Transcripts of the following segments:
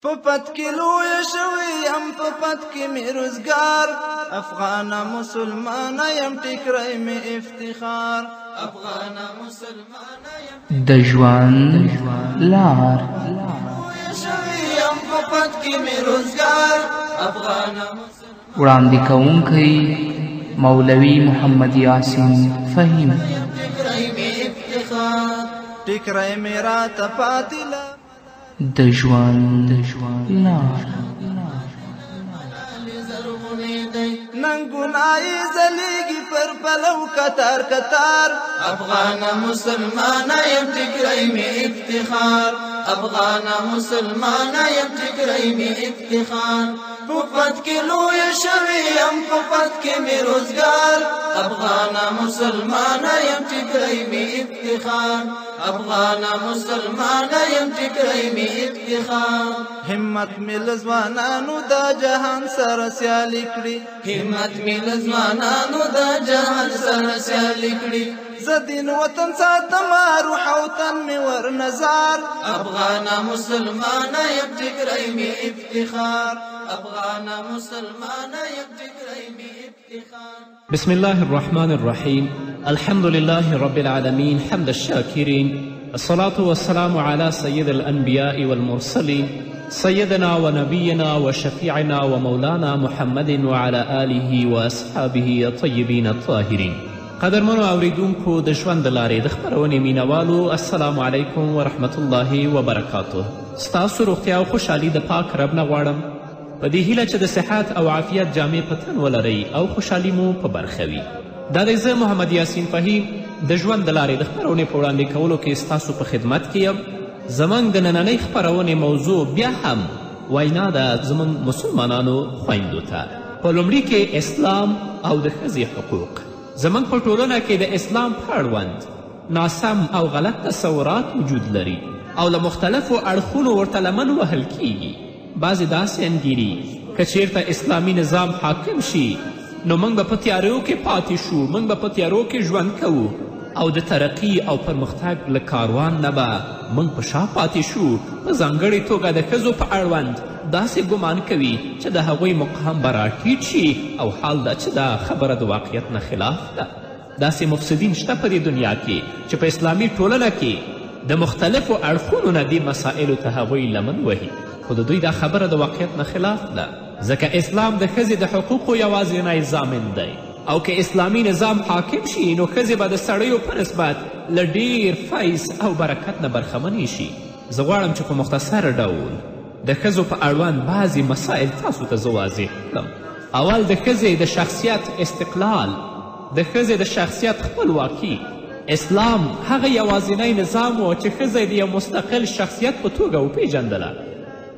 په پت کې لویه شوې یم په پت کې مې روزګار افغانه مسلمانه یم ټیکری مې افتخار افغانه مسلمانه یم د ژوند لار لویه شوې یم په پت کې مې روزګار افغانه وړاندې کوونکی مولوي محمد یاسین فهیم ټیکری مې افتخار ټیکری مې راته پاتې د ژوند لار ننګونای زلیږي پر پلو کتار کتار افغانه مسلمانه یم ټیکری مې افتخار افغانه مسلمانه یم ټیکری مې افتخار په پت کې لویه شوې یم په پت کې مې روزګار افغانه مسلمانه یم ټیکری مې افتخار افغانه مسلمانه یم ټیکری مې افتخار همت مې له ځوانانو دا جهان سره سیالي کړي همت مې له ځوانانو دا جهان سره سیالي کړي زه دین وطن ساتم روح او تن مې ور نظر افغانه مسلمانه یم ټیکری مې افتخار افغانه مسلمانه یم ټیکری مې افتخار بسم الله الرحمن الرحيم الحمد لله رب العالمين حمد الشاكرين الصلاة والسلام على سيد الأنبياء والمرسلين سيدنا ونبينا وشفيعنا ومولانا محمد وعلى آله وأصحابه الطيبين الطاهرين قدرمنو اوریدونکو د ژوند د لارې د خپرونې مینوالو السلام علیکم ورحمت الله وبرکاته ستاسو روغتیا او خوشحالي د پاک رب نه غواړم په دې هیله چې د صحت او عافیت جامې په تن ولرئ او خوشحالي مو په برخه وي دا دی زه محمد یاسین فهیم د ژوند د لارې د خپرونې په وړاندې کولو کې ستاسو په خدمت کې یم زموږ د نننۍ خپرونې موضوع بیا هم وینا ده زموږ مسلمانانو خویندو ته په لومړي کې اسلام او د ښځې حقوق زموږ په ټولنه کې د اسلام په اړوند ناسم او غلط تصورات وجود لري او له مختلفو اړخونو ورته لمن وهل کیږي بعضې داسې انګیري که چیرته اسلامي نظام حاکم شي نو موږ به په تیارو کې پاتې شو موږ به په تیارو کې ژوند کوو او د ترقي او پرمختګ له کاروان نه به موږ په شا پاتې شو په ځانګړې توګه د ښځو په اړوند داسې ګمان کوي چې د هغوی مقام به راټیټ شي او حال دا چې دا خبره د واقعیت نه خلاف ده داسې مفسدین شته په دې دنیا کې چې په اسلامي ټولنه کې د مختلفو اړخونو نه دې مسایلو ته هغوی لمن وهي خو د دوی دا خبره د واقعیت نه خلاف ده ځکه اسلام د ښځې د حقوقو یوازینی ضامن دی او که اسلامي نظام حاکم شي نو ښځې به د سړیو په نسبت له ډیر فیض او برکت نه برخمنې شي زه غواړم چې په مختصر ډول د ښځو په اړوند بعضې مسایل تاسو ته زه واضح کړم اول د ښځې د شخصیت استقلال د ښځې د شخصیت خپلواکي اسلام هغه یوازینی نظام و چې ښځه د یو مستقل شخصیت په توګه وپیژندله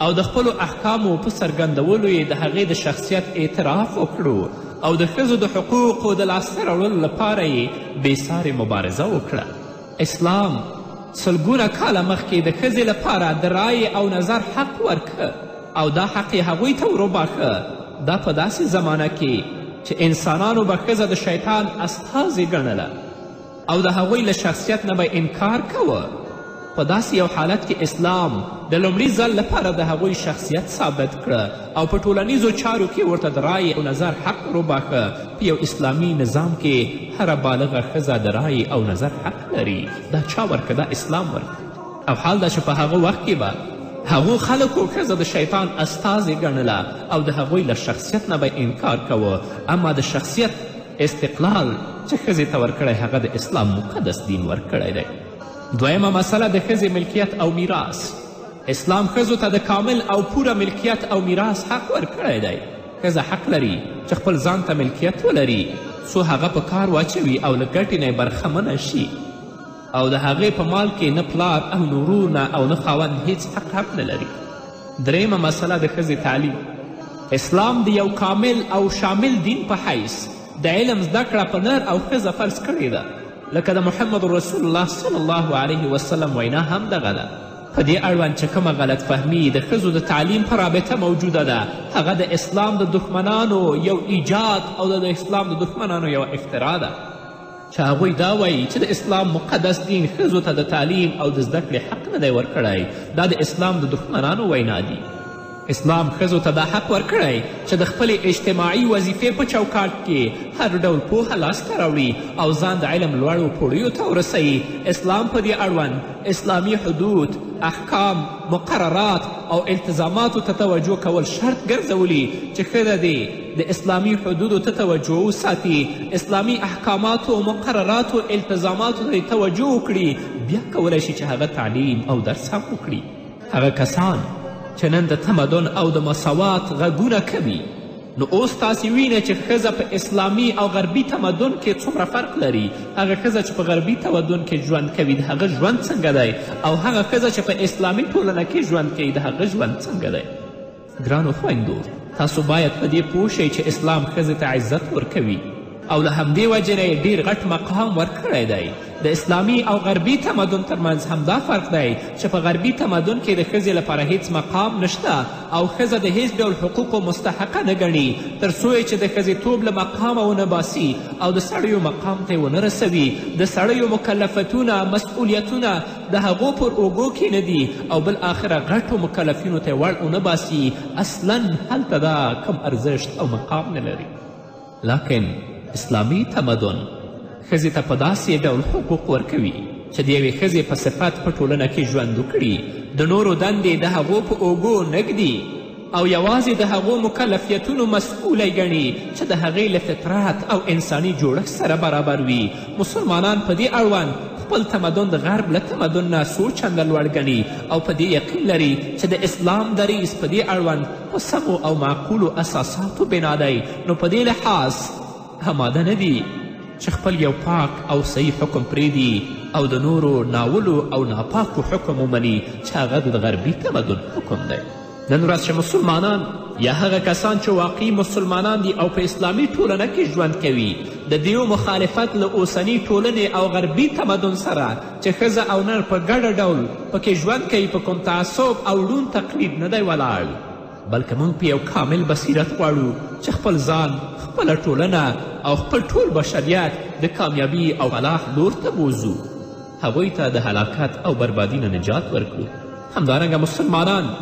او د خپلو احکامو په څرګندولو یې د هغې د شخصیت اعتراف وکړو او د ښځو د حقوقو د لاسته راوړلو لپاره یې بېسارې مبارزه وکړه اسلام سلګونه کاله مخکې د ښځې لپاره د رایې او نظر حق ورکه او دا حق یې هغوی ته وروباښه دا په داسې زمانه کې چې انسانانو به ښځه د شیطان استازې ګڼله او د هغوی له شخصیت نه به انکار کوه په داسې یو حالت کې اسلام د لومړي ځل لپاره د هغوی شخصیت ثابت کړه او په ټولنیزو چارو کې ورته د رایې او نظر حق وروباښه په یو اسلامي نظام کې هره بالغه ښځه د رایې او نظر حق لري دا چا ورکه دا اسلام ورکه او حال دا چې په هغه وخت کې به هغو خلکو ښځه د شیطان استازې ګڼله او د هغوی له شخصیت نه به انکار کوه اما د شخصیت استقلال چې ښځې ته ورکړی هغه د اسلام مقدس دین ورکړی دی دویمه مسله د ښځې ملکیت او میراث اسلام ښځو ته د کامل او پوره ملکیت او میراث حق ورکړی دی ښځه حق لري چې خپل ځان ته ملکیت ولري څو هغه په کار واچوي او له ګټې نه یې برخمنه شي او د هغې په مال کې نه پلار او نه ورور نه او نه خاوند هیڅ حق هم نه لري دریمه مسله د ښځې تعلیم اسلام د یو کامل او شامل دین په حیث د علم زده کړه په نر او ښځه فرض کړې ده لکه د محمد رسول الله صلی الله علیه وسلم وینا هم دغه ده په دې اړوند چې کومه غلط فهمي د ښځو د تعلیم په رابطه موجوده ده هغه د اسلام د دښمنانو یو ایجاد او د اسلام د دښمنانو یو افترا ده چې هغوی دا وایي چې د اسلام مقدس دین ښځو ته د تعلیم او د زده کړې حق نه دی ورکړی دا د اسلام د دښمنانو وینا دي اسلام ښځو ته دا حق ورکړی چې د خپلې اجتماعي وظیفې په چوکاټ کې هر ډول پوهه لاسته راوړي او ځان د علم لوړو پوړیو ته ورسوي. اسلام په دې اړوند اسلامي حدود، احکام، مقررات او التزاماتو ته توجه کول شرط ګرځولي چې ښځه دې د اسلامي حدودو ته توجه وساتي، اسلامي احکاماتو او مقرراتو التزاماتو ته توجه وکړي، بیا کولی شي چې هغه تعلیم او درس هم وکړي. هغه کسان چې نن د تمدن او د مساوات غږونه کوي، نو اوس تاسې وینئ چې ښځه په اسلامي او غربي تمدن کې څومره فرق لري. هغه ښځه چې په غربي تمدن کې ژوند کوي د هغه ژوند څنګه دی، او هغه ښځه چې په اسلامي ټولنه کې ژوند کوي د هغه ژوند څنګه دی. ګرانو خویندو، تاسو باید په دې پوه شئ چې اسلام ښځې ته عزت ورکوي او له همدې وجې نه یې ډېر غټ مقام ورکړی دی. د اسلامي او غربي تمدن ترمنځ همدا فرق دی چې په غربي تمدن کې د ښځې لپاره هیڅ مقام نشته او ښځه د هیڅ ډول حقوقو مستحقه نه ګڼي تر څو چې د ښځېتوب له مقامه ونه باسي او د سړیو مقام ته یې ونه رسوي. د سړیو مکلفتونه، مسؤلیتونه د هغو پر اوږو کې نه دي او بالآخره غټو مکلفینو ته یې ور ونه باسي. اصلا هلته دا کم ارزښت او مقام نه لري. لکن اسلامي تمدن ښځې ته په داسې ډول حقوق ورکوي چې د یوې ښځې په صفت په ټولنه کې ژوند وکړي، د نورو دندې د هغو په اوږو نږدي او یوازې د هغو مکلفیتونو مسؤلی ګڼي چې د هغې له فطرت او انساني جوړښت سره برابر وي. مسلمانان په دې اړوند خپل تمدن د غرب له تمدن نه څو چنده لوړ ګڼي او په دې یقین لري چې د اسلام دریځ په دې اړوند په سمو او معقولو اساساتو بنا دی. نو په دې لحاظ آماده نه دي چې خپل یو پاک او صحیح حکم پرېږدي او د نورو ناولو او ناپاکو حکم ومني چې هغه د غربي تمدن حکم دی. نن ورځ چې مسلمانان یا هغه کسان چې واقعي مسلمانان دي او په اسلامي ټولنه کې ژوند کوي د دیو مخالفت له اوسني ټولنې او غربي تمدن سره چې ښځه او نر په ګډه ډول پکې ژوند کوي په کوم تعصب او ړوند تقلید نه دی ولاړ، بلکې موږ په یو کامل بصیرت غواړو چې خپل ځان، خپله ټولنه او خپل ټول بشریت د کامیابي او فلاح لور ته بوځو، هغوی ته د هلاکت او بربادي نه نجات ورکړو. همدارنګه مسلمانان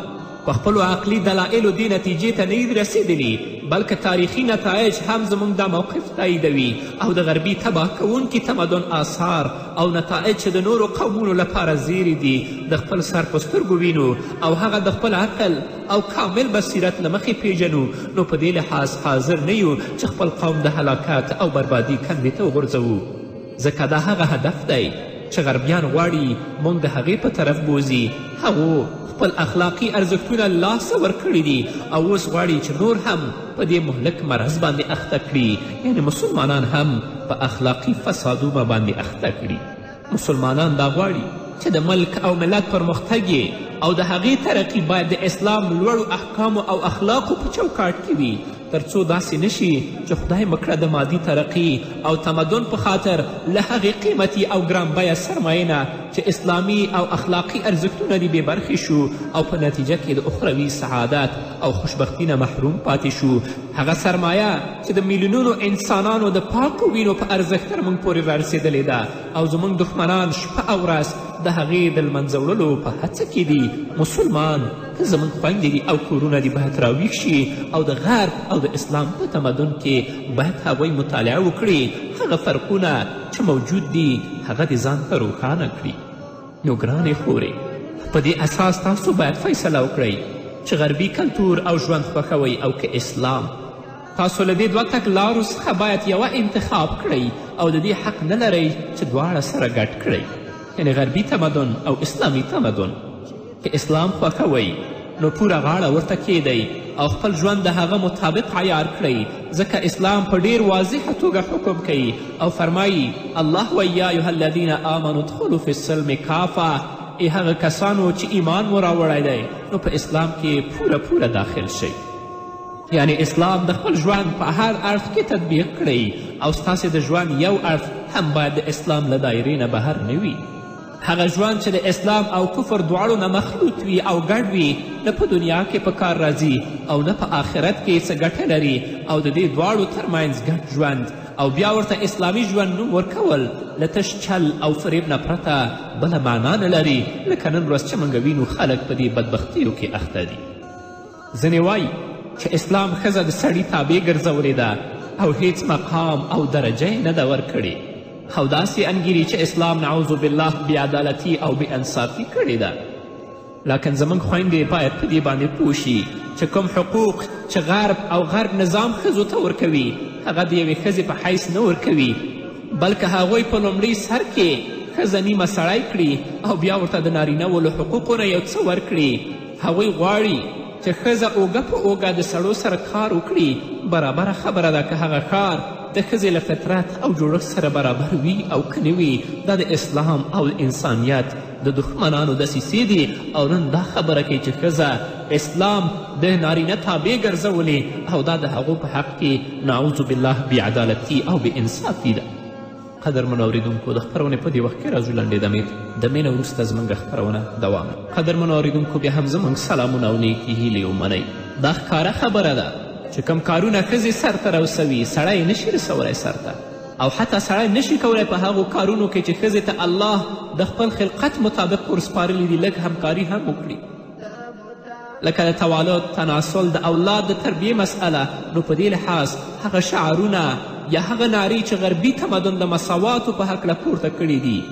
په خپلو عقلي دلایلو دې نتیجې ته نه دي رسېدلي، بلکې تاریخي نتایج هم زموږ دا موقف تاییدوي او د غربي تباه کوونکي تمدن آثار او نتایج چې د نورو قومونو لپاره زیری دي د خپل سر په سترګو وینو او هغه د خپل عقل او کامل بصیرت له مخې پیژنو. نو په دې لحاظ حاضر نه یو چې خپل قوم د هلاکت او بربادي کندې ته وغورځوو، ځکه دا هغه هدف دی چې غربیان غواړي موږ د هغې په طرف بوځي. هغو خپل اخلاقي ارزښتونه لاسه ورکړي دي او اوس غواړي چې نور هم په دې مهلک مرض باندې اخته کړي، یعنې مسلمانان هم په اخلاقي فسادونه باندې اخته کړي. مسلمانان دا غواړي چې د ملک او ملت پرمختګ او د هغې ترقي باید د اسلام لوړو احکامو او اخلاقو په چوکاټ کې وي، تر څو داسې نشي چې خدای مکړه د مادي ترقي او تمدن په خاطر له هغې قیمتي او ګرانبیه سرمایې نه چې اسلامي او اخلاقي ارزښتونه دې بې برخې شو او په نتیجه کې د اخروي سعادت او خوشبختي نه محروم پاتې شو. هغه سرمایه چې د میلیونونو انسانانو د پاکو وینو په ارزښت تر موږ پورې رارسېدلې ده او زموږ دښمنان شپه او ورځ د هغې د لمنځه وړلو په هڅه کې دي. مسلمان که زموږ خویندې دي او کورونه دي باید راویښ شي او د غرب او د اسلام په تمدن کې باید هغوی مطالعه وکړي، هغه فرقونه چې موجود دي هغه دې ځان ته روښانه کړي. نو ګرانې خورې، په دې اساس تاسو باید فیصله وکړئ چې غربي کلتور او ژوند خوښوئ او که اسلام. تاسو له دې دوه تګلارو څخه باید یوه انتخاب کړئ او د دې حق نه لرئ چې دواړه سره ګډ کړئ، یعنې غربي تمدن او اسلامي تمدن. که اسلام خوښوئ نو پوره غاړه ورته کیدئ او خپل ژوند د هغه مطابق عیار کړئ، ځکه اسلام په ډیر واضحه توګه حکم کوي او فرمایي الله و یا ایها الذین آمنوا ادخلوا فی السلم کافه، ای هغه کسانو چې ایمان مو راوړی دی نو په اسلام کې پوره داخل شئ. یعنی اسلام د خپل ژوند په هر اړخ کې تطبیق کړئ او ستاسې د ژوند یو اړخ هم باید د اسلام له دایرې نه بهر نه وي. هغه ژوند چې د اسلام او کفر دواړو نه مخلوط وي او ګډ وي، نه په دنیا کې په کار راځي او نه په آخرت کې څه ګټه لري، او د دې دواړو ترمنځ ګډ ژوند او بیا ورته اسلامي ژوند نوم ورکول له تش چل او فریب نه پرته بله معنا نه لري، لکه نن ورځ چې موږ وینو خلک په دې بدبختیو کې اخته دي. ځینې وایي چې اسلام ښځه د سړي تابع ګرځولې ده او هیڅ مقام او درجه یې نه ده ورکړې، او داسې انګیري چې اسلام نعوذ بالله بېعدالتي او بېانصافي کړې ده. لکن زموږ خویندې باید په دې باندې پوه شي چې کوم حقوق چې غرب نظام ښځو ته ورکوي هغه د یوې ښځې په حیث نه ورکوي، بلکې هغوی په لومړي سر کې ښځه نیمه سړی کړي او بیا ورته د نارینهو له حقوقو نه یو څه ورکړي. هغوی غواړي چې ښځه اوږه په اوږه د سړو سره کار وکړي. برابره خبره ده که هغه کار د ښځې له فطرت او جوړښت سره برابر وي او که نه وي، دا د اسلام او انسانیت د دښمنانو دسیسې دي. او نن دا خبره کوي چې ښځه اسلام د نارینه تابع ګرځولې او دا د هغو په حق کې نعوذ بالله بېعدالتي او بېانصافي ده. قدرمنو اورېدونکو، د خپرونې په دې وخت کې راځو لنډې دمې نه وروسته زموږ خپرونه دوام. قدرمنو اورېدونکو، بیا هم زموږ سلامونه او نیکې هیلې ومنئ. دا ښکاره خبره ده چې کوم کارونه ښځې سرته رسوي سړی یې نشي رسولی سرته، او حتی سړی نشي کولی په هغو کارونو کې چې ښځې ته الله د خپل خلقت مطابق ورسپارلي دي لږ همکاري هم وکړي. لکه د توالد، تناسل، د اولاد د تربیې مسئله. نو په دې لحاظ هغه شعارونه یا هغه نارې چې غربي تمدن د مساواتو په هکله پورته کړي دي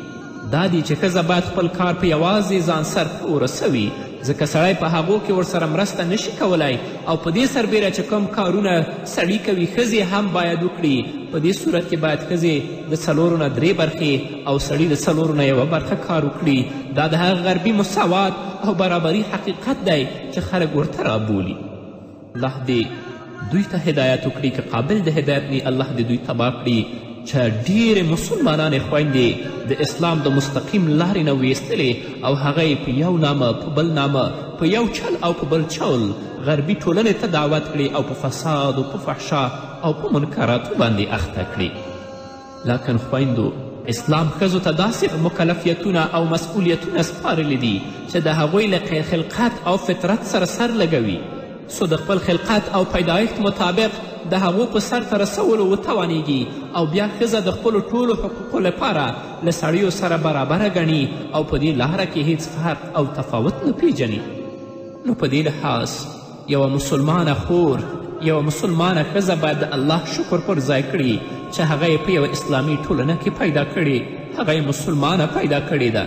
دا دي چې ښځه باید خپل کار په یوازې ځان سرته ورسوي، ځکه سړی په هغو کې ورسره مرسته نشي کولی. او په دې سربیره چې کوم کارونه سړي کوي ښځې هم باید وکړي. په دې صورت کې باید ښځې د 4 نه 3 برخې او سړي د 4 نه 1 برخه کار وکړي. دا د هغه غربي مساوات او برابري حقیقت دی چې خلک ورته رابولي. الله دې دوی ته هدایت وکړي، که قابل د هدایت نی الله دې دوی تباه کړي چې ډېرې مسلمانانې خویندې د اسلام د مستقیم لارې نه ویستلې او هغه یې په یو نامه په بل نامه په یو چل او په بل چول غربي ټولنې ته دعوت کړي او په فساد او په فحشا او په منکراتو باندې اخته کړي. لکن خویندو، اسلام ښځو ته داسې مکلفیتونه او مسئولیتونه سپارلي دي چې د هغوی له خلقت او فطرت سره سر لګوي. سو د خپل خلقت او پیدایښت مطابق د هغو په سرته رسولو وتوانیږي او بیا ښځه د خپلو ټولو حقوقو لپاره له سړیو سره برابره ګڼي او په دې لاره کې هیڅ فرق او تفاوت نه پیژني. نو په دې لحاظ یوه مسلمانه خور، یوه مسلمانه ښځه باید د الله شکر پر ځای کړي چې هغه یې په یوه اسلامي ټولنه کې پیدا کړي، هغه یې مسلمانه پیدا کړې ده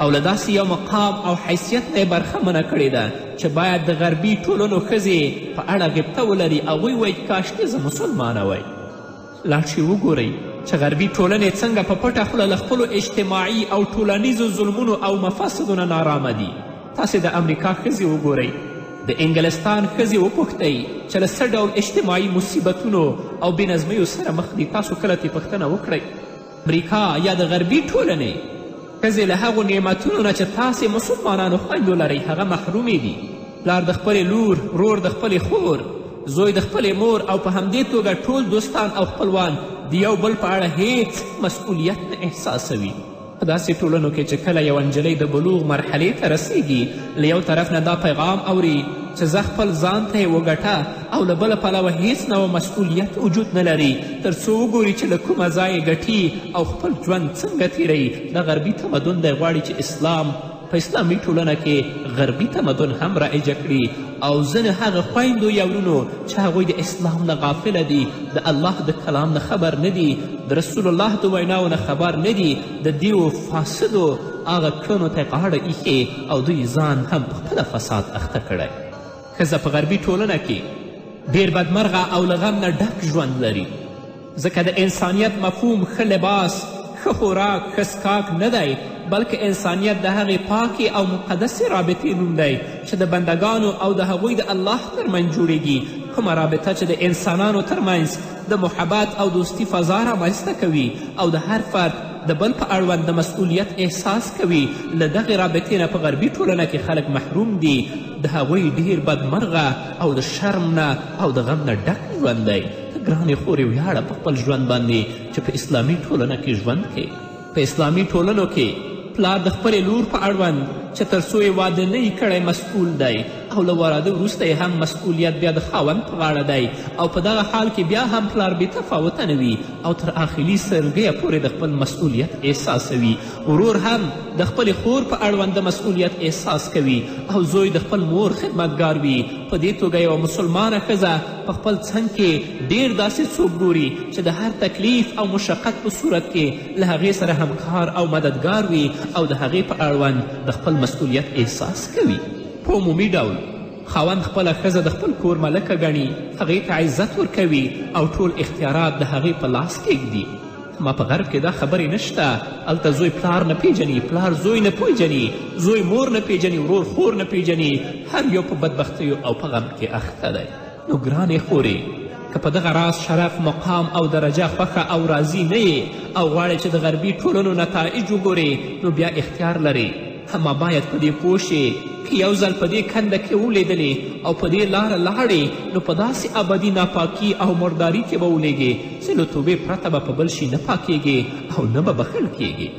او له داسې یو مقام او حیثیت نه یې برخمنه کړې ده چې باید د غربي ټولنو ښځې په اړه غبطه ولري. هغوی وایي کاشکې زه مسلمانه وای. لاړ شئ وګورئ چې غربي ټولنې څنګه په پټه خوله له خپلو اجتماعي او ټولنیزو ظلمونو او مفاسدو نه نارامه دي. تاسې د امریکا ښځې وګورئ، د انګلستان ښځې وپوښتئ چې له څه ډول اجتماعي مصیبتونو او بېنظمیو سره مخ دي. تاسو کله ترې پوښتنه وکړئ. امریکا یا د غربي ټولنې ښځې له هغو نعمتونو نه چې تاسې مسلمانانو خویندو لرئ هغه محرومې دي. پلار د خپلې لور، ورور د خپلې خور، زوی د خپلې مور او په همدې توګه ټول دوستان او خپلوان د یو بل په اړه هیڅ مسئولیت نه احساسوي. په داسې ټولنو کې چې کله یو نجلۍ د بلوغ مرحلې ته رسیږي، له یو طرف نه دا پیغام اوري چې زه خپل ځان ته یې وګټه او له بله پلوه هیڅ نوع مسئولیت وجود نه لري تر څو وګوري چې له کومه ځایه ګټي او خپل ژوند څنګه تیروي. د غربي تمدن دی غواړي چې اسلام په اسلامي ټولنه کې غربي تمدن هم رایجه کړي او ځینې هغه خویندو یا ورونو چې هغوی د اسلام نه غافله دي، د الله د کلام نه خبر نه دي، د رسول الله د ویناو نه خبر نه دي، د دیو فاسدو هغه کړنو ته غاړه ایښې او دوی ځان هم په خپله فساد اخته کړی. ښځه په غربي ټولنه کې ډېر بدمرغه او له غم نه ډک ژوند لري، ځکه د انسانیت مفهوم ښه لباس، ښه خوراک، ښه څښاک نه دی، بلکې انسانیت د هغې پاکې او مقدسې رابطې نوم دی چې د بندګانو او د هغوی د الله ترمنځ جوړیږي. کومه رابطه چې د انسانانو ترمنځ د محبت او دوستي فضا رامنځته کوي او د هر فرد د بل په اړوند د مسئولیت احساس کوي. له دغې رابطې نه په غربي ټولنه کې خلک محروم دي. د هغوی ډیر بدمرغه او د شرم نه او د غم نه ډک ژوند دی. ته ګرانې خورې ویاړه په خپل ژوند باندې چې په اسلامي ټولنه کې ژوند کې. په اسلامي ټولنو کې پلار د خپلې لور په اړوند چې تر څو یې واده نه یې کړی مسئول دی او له واده وروسته یې هم مسؤلیت بیا د خاوند په غاړه دی او په دغه حال کې بیا هم پلار بې تفاوته نه وي او تر آخري سلګیه پورې د خپل مسؤلیت احساسوي. ورور هم د خپلې خور په اړوند د مسؤلیت احساس کوي او زوی د خپل مور خدمتګار وي. په دې توګه یوه مسلمانه ښځه په خپل څنګ کې ډیر داسې څوک ګوري چې د هر تکلیف او مشقت په صورت کې له هغې سره همکار او مددګار وي او د هغې په اړوند د خپل مسؤلیت احساس کوي. په عمومي ډول خاوند خپله ښځه د خپل کور ملکه ګڼي، هغې ته عزت ورکوي او ټول اختیارات د هغې په لاس کیږدي. ما په غرب کې دا خبرې نشته. هلته زوی پلار نه پیژني، پلار زوی نه پیژني، زوی مور نه پیژني، ورور خور نه پیژني، هر یو په بدبختیو او په غم کې اخته دی. نو ګرانې خورې، که په دغه راز شرف مقام او درجه خوښه او راضي نه یې او غواړې چې د غربي ټولنو نتایج وګورې نو بیا اختیار لرې. اما باید په دې پوه شې که یو ځل په دې کنده کې ولیدلې او په دې لاره لاړې نو په داسې ابدي ناپاکي او مرداري کې به ولیږې چې له توبې پرته به په بل شي نه پاکیږې او نه به بخښل کیږي.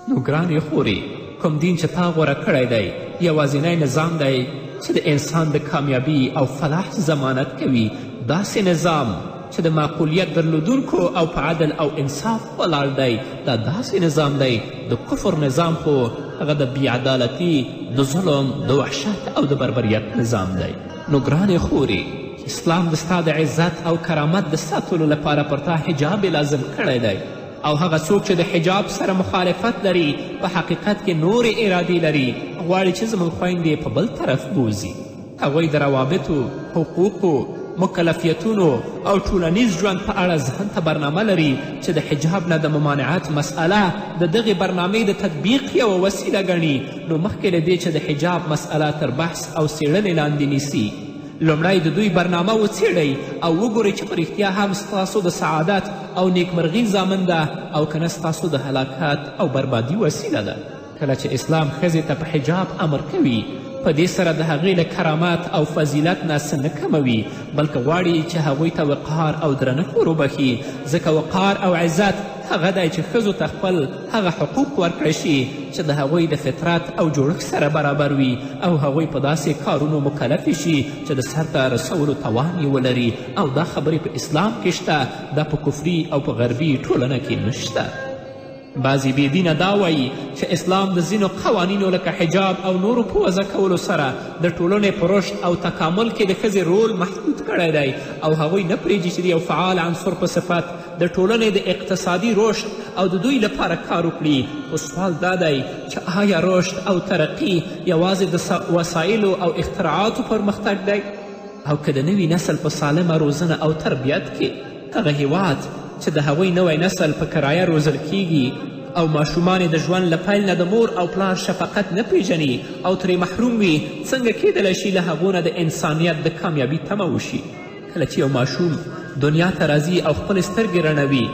نو ګرانې خورې، کوم دین چې تا غوره کړی دی یوازینی نظام دی چې د انسان د کامیابی او فلاح ضمانت کوي. داسې نظام چې د معقولیت درلودونکو او په عدل او انصاف ولاړ دی، دا داسې نظام دی. د کفر نظام خو هغه د بیعدالتي، د ظلم، د وحشت او د بربریت نظام دی. نو ګرانې خورې، اسلام د ستا د عزت او کرامت د ساتلو لپاره پر تا حجاب لازم کړی دی او هغه څوک چې د حجاب سره مخالفت لري په حقیقت کې نورې ارادې لري، غواړي چې زموږ خویندې په بل طرف بوزي. هغوی د روابطو، حقوقو، مکلفیتونو او ټولنیز ژوند په اړه ځان ته برنامه لري چې د حجاب نه د ممانعت مسئله د دغې برنامې د تطبیق یوه وسیله ګڼي. نو مخکې له دې چې د حجاب مسئله تر بحث او څېړنې لاندې نیسي، لومړی د دوی برنامه وڅېړئ او وګورئ چې په رښتیا هم ستاسو د سعادت او نیکمرغي ضامن ده او که نه ستاسو د هلاکت او بربادي وسیله ده. کله چې اسلام ښځې ته په حجاب امر کوي، په دې سره د هغې له کرامات او فضیلت نه څه نه کموي، بلکې غواړي چې هغوی ته وقار او درنښت ور وبخي. ځکه وقار او عزت هغه دی چې ښځو ته خپل هغه حقوق ورکړی شي چې د هغوی د فطرت او جوړښت سره برابر وي او هغوی په داسې کارونو مکلفې شي چې د سرته رسولو توان یې ولري. او دا خبرې په اسلام کې شته، دا په کفري او په غربي ټولنه کې نشته. بعضې بېدینه دا وایي چې اسلام د ځینو قوانینو لکه حجاب او نورو په وضع کولو سره د ټولنې په رشد او تکامل کې د ښځې رول محدود کړی دی او هغوی نه پرېږدي چې د یو فعال عنصر په صفت د ټولنې د اقتصادي رشد او د دوی لپاره کار وکړي. خو سوال دا دی چې آیا رشد او ترقي یوازې د وسایلو او اختراعاتو پرمختګ دی؟ او که د نوي نسل په سالمه روزنه او تربیت کې هغه هیواد چې د هغوی نوی نسل په کرایه روزل کیږي او ماشومان د ژوند له پیل نه د مور او پلار شفقت نه پیژني او ترې محروم وي، څنګه کیدلی شي له هغو نه د انسانیت د کامیابي تمه وشي؟ کله چې یو ماشوم دنیا ته راځي او خپلې سترګې رڼوي،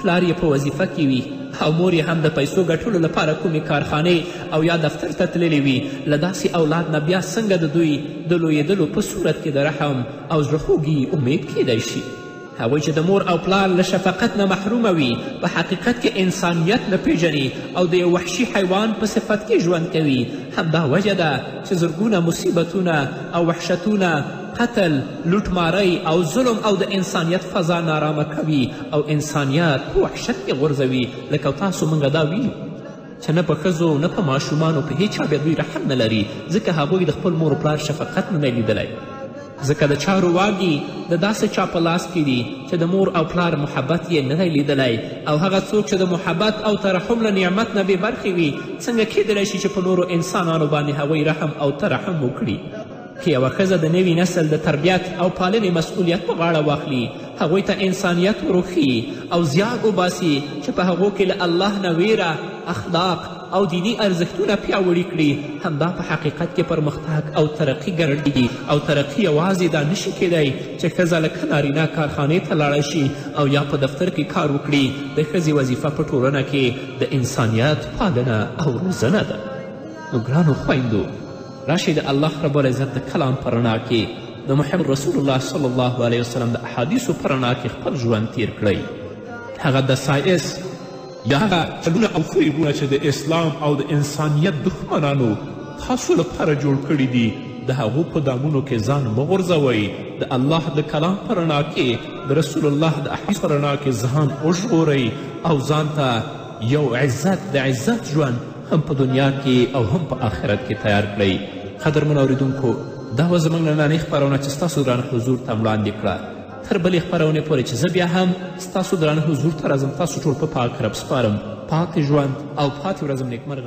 پلار یې په وظیفه کې وي او مور یې هم د پیسو ګټلو لپاره کومې کارخانې او یا دفتر ته تللی وي، له داسې اولاد نه بیا څنګه د دوی د لویېدلو په صورت کې د رحم او زړه خوږي امید کیدی شي؟ هغوی چې د مور او پلار له شفقت نه محرومه وي، په حقیقت کې انسانیت نه پیژني او د یو وحشي حیوان په صفت کې ژوند کوي. همدا وجه ده چې زرګونه مصیبتونه او وحشتونه، قتل، لوټماری او ظلم او د انسانیت فضا نارامه کوي او انسانیت په وحشت کې غورځوي. لکه تاسو موږ دا ویلو چې نه په ښځو نه په ماشومانو په هیچا بیا دوی رحم نه لري، ځکه هغوی د خپل مور و پلار شفقت نه لیدلی. ځکه د چارو واګي د داسې چا په لاس کې دي چې د مور او پلار محبت یې نه دی لیدلی، او هغه څوک چې د محبت او ترحم له نعمت نه بې برخې وي، څنګه کیدلی شي چې په نورو انسانانو باندې هغوی رحم او ترحم وکړي؟ که یوه ښځه د نوي نسل د تربیت او پالنې مسؤلیت په غاړه واخلي، هغوی ته انسانیت وروښي او زیاږ وباسي چې په هغو کې له الله نه ویره، اخلاق او دینی ارزښتونه پیاوړي کړي، همدا په حقیقت کې پرمختګ او ترقي ګڼل. او ترقي یوازې دا نشي کیدی چې ښځه لکه نارینه کارخانې ته لاړه شي او یا په دفتر کې کار وکړي. د ښځې وظیفه په ټولنه کې د انسانیت پالنه او روزنه ده. نو ګرانو خویندو، راشئ د الله رب العزت د کلام په رڼا کې د محمد رسول الله صلی الله علیه وسلم د احادیثو په رڼا کې خپل ژوند تیر کړئ. هغه د سایس یا هغه چلونه او فریبونه چې د اسلام او د انسانیت دښمنانو تاسو لپاره جوړ کړي دي، د هغو په دامونو کې ځان مه غورځوئ. د الله د کلام په رڼا کې د رسول الله د احادیث په رڼا کې ځان وژغورئ او ځان ته یو عزت د عزت ژوند هم په دنیا کې او هم په آخرت کې تیار کړئ. قدرمنو اورېدونکو، دا وه زموږ نننۍ خپرونه چې ستاسو درانه حضور ته وړاندې کړه. تر بلې خپرونې پورې چې زه بیا هم ستاسو درانه حضور ته راځم، تاسو ټول په پاک رب سپارم. پاک ژوند او پاتې ورځم نیکمرغه.